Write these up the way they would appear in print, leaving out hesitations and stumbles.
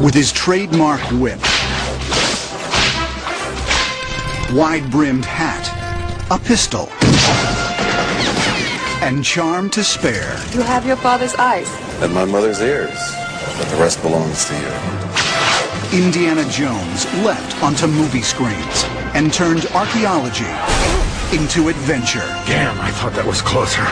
With his trademark whip, wide-brimmed hat, a pistol, and charm to spare. You have your father's eyes. And my mother's ears. But the rest belongs to you. Indiana Jones leapt onto movie screens and turned archaeology into adventure. Damn, I thought that was closer.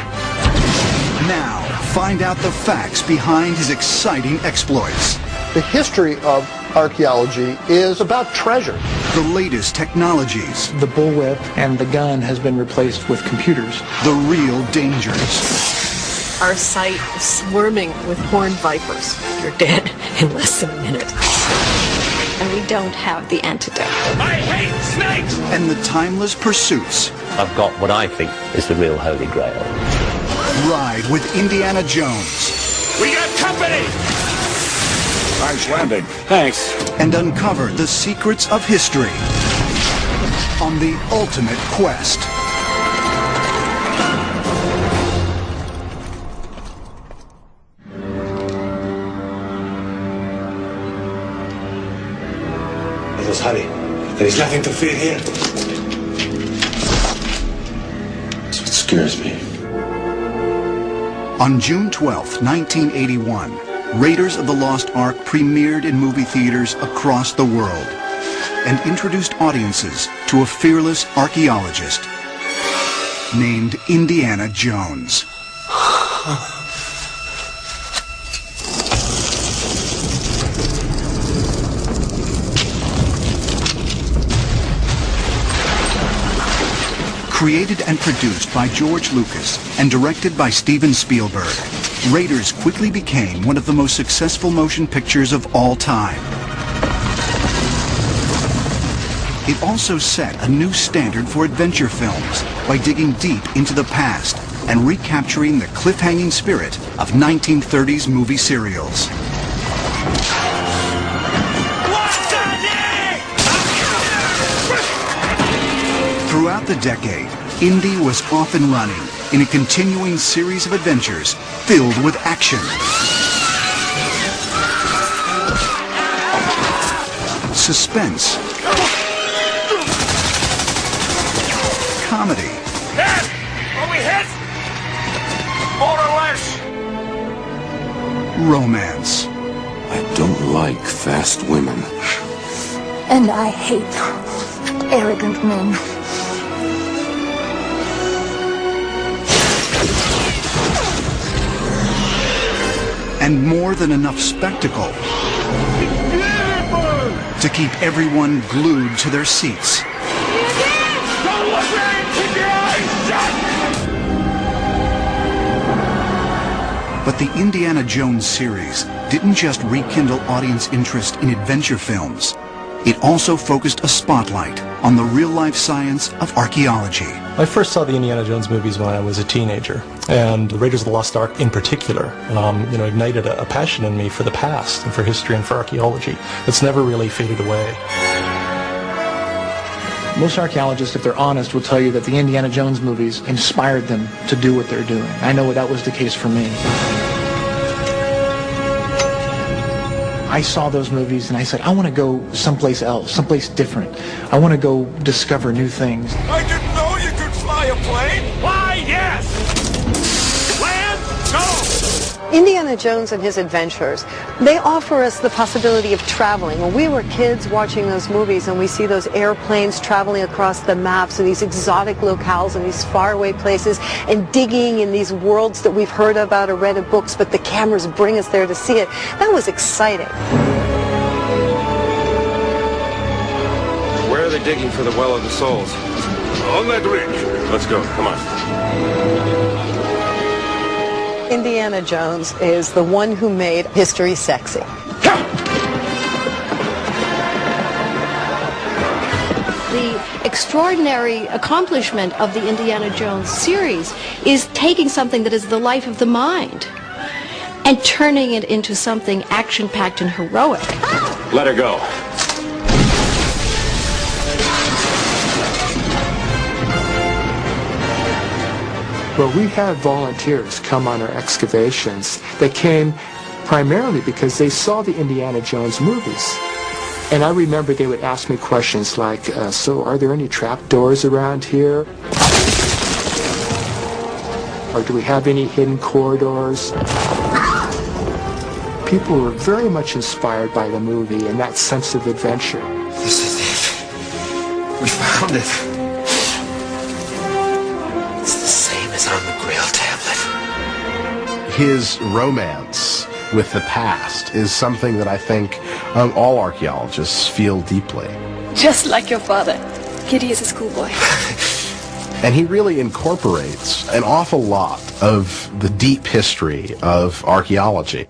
Now, find out the facts behind his exciting exploits. The history of archaeology is about treasure. The latest technologies. The bullwhip and the gun has been replaced with computers. The real dangers. Our site is swarming with horned vipers. You're dead in less than a minute. And we don't have the antidote. I hate snakes! And the timeless pursuits. I've got what I think is the real Holy Grail. Ride with Indiana Jones. We got company! Nice landing. Thanks. And uncover the secrets of history on the ultimate quest. Let us hurry. There is nothing to fear here. That's what scares me. On June 12, 1981, Raiders of the Lost Ark premiered in movie theaters across the world and introduced audiences to a fearless archaeologist named Indiana Jones. Created and produced by George Lucas and directed by Steven Spielberg, Raiders quickly became one of the most successful motion pictures of all time. It also set a new standard for adventure films by digging deep into the past and recapturing the cliffhanging spirit of 1930s movie serials. Throughout the decade, Indy was off and running in a continuing series of adventures filled with action, suspense, comedy, Hit! Are we hit? More or less. romance. I don't like fast women. And I hate arrogant men. And more than enough spectacle to keep everyone glued to their seats. Don't look right! Keep your eyes shut! But the Indiana Jones series didn't just rekindle audience interest in adventure films. It also focused a spotlight on the real-life science of archaeology. I first saw the Indiana Jones movies when I was a teenager, and the Raiders of the Lost Ark in particular, ignited a passion in me for the past and for history and for archaeology that's never really faded away. Most archaeologists, if they're honest, will tell you that the Indiana Jones movies inspired them to do what they're doing. I know that was the case for me. I saw those movies and I said, I want to go someplace else, someplace different. I want to go discover new things. I didn't know you could fly a plane! Why, yes! Land, go! Indiana Jones and his adventures, they offer us the possibility of traveling. When we were kids watching those movies and we see those airplanes traveling across the maps and these exotic locales and these faraway places and digging in these worlds that we've heard about or read in books, but the cameras bring us there to see it, that was exciting. Where are they digging for the Well of the Souls? On that ridge. Let's go. Come on. Indiana Jones is the one who made history sexy. The extraordinary accomplishment of the Indiana Jones series is taking something that is the life of the mind and turning it into something action-packed and heroic. Let her go. Well, we had volunteers come on our excavations that came primarily because they saw the Indiana Jones movies. And I remember they would ask me questions like, so are there any trapdoors around here? Or do we have any hidden corridors? People were very much inspired by the movie and that sense of adventure. This is it. We found it. It's the same as on the Grail tablet. His romance with the past is something that I think all archaeologists feel deeply. Just like your father. Kitty is a schoolboy. And he really incorporates an awful lot of the deep history of archaeology.